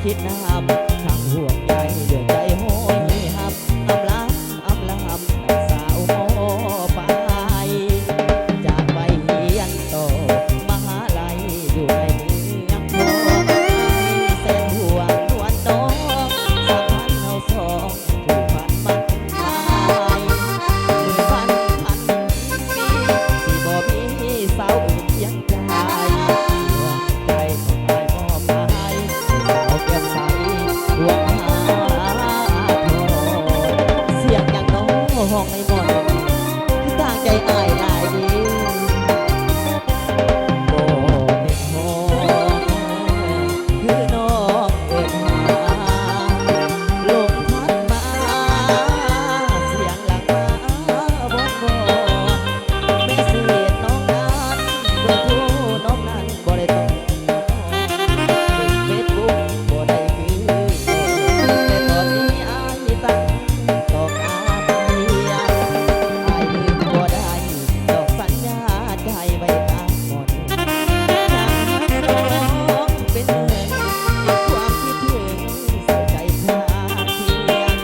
คิดน้ำทางห่วงใยเดือดใจโหยหับอำลำสาวโมไปจากไปเฮียนโตมหาลัยอยู่ในเมืองทองเส้นห่วงนวลน้องสักพันเอาสองผูกพันมันหายมือพันปีที่บ่มีสาวอื่นเพียงใจใจของอายมอบให้สาวแก้มใสดวงหาทองเสียงอย่างน้องห้องในหมดคือต่างใจอายหลายดีโอ้เด็กหอคือน้องเอิ้นหาลมพัดมาเสียงหลังมาบ่แม่เสียดน้องนั้นเบอร์โทรน้องนั้นบ่ได้ต้องเฟซบุ๊กบ่ได้คือแต่ตอนนี้อายตั้งต้องการเพียงอายลืมบ่ได้ดอกสัญญาใจไว้ตามหมดอยากให้น้องเป็นเหมือนเก็บความคิดถึงใส่ใจพาเพียง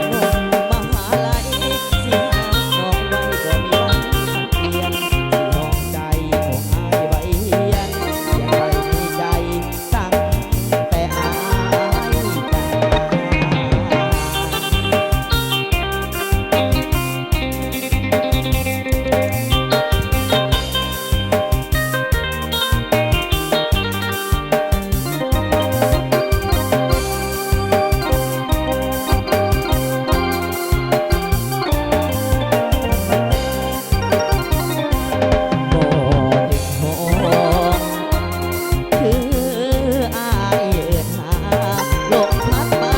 หนุ่มมหาลัยสิหาน้องไว้บ่มีวันเปลี่ยนสิห้องใจของอายไว้เฮียนเขียนไว้ในใจตั้งแต่อายบ่เด็กหอคืออายเอิ้นหาลมพัดมา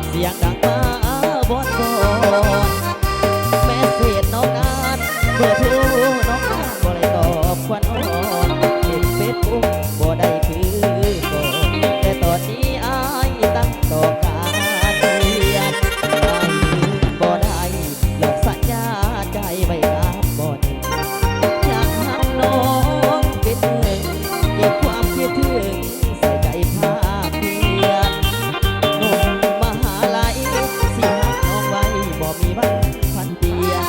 เสียงดังมาบ่อนแม่เศษน้องนั้นเบอร์โทรน้องนั้นบ่ได้ตอบควันอ่อนเล่นเฟซบุ๊กบ่ได้คือก่อนแต่ตอนนี้อายตั้งต้องการเปลี่ยนอายลืมบ่ได้หลอกสัญญาใจไว้กับบ่อนอยากหักน้องเป็นหนึ่งเก็บความคิดถึงใส่ใจภาพเพียนหนุ่มมหาลัยสิหักน้องไว้บ่มีวันพันเปลี่ยน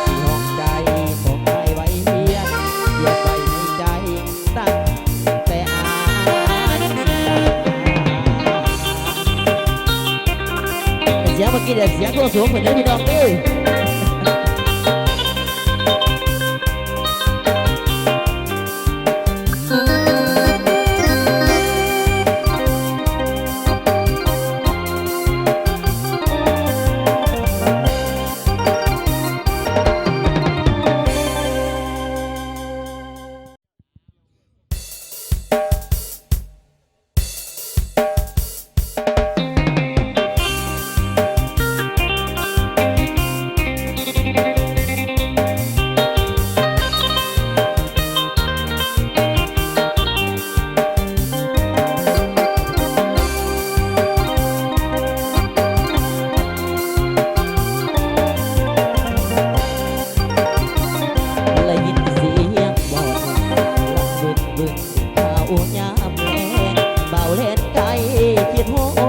ที่ห้องใจของอายไว้เฮียนเก็บไว้ในใจตั้งแต่อายเสียงเมื่อกี้เด็กเสียงตัวสูงเหมือนเดิมพี่น้องดิ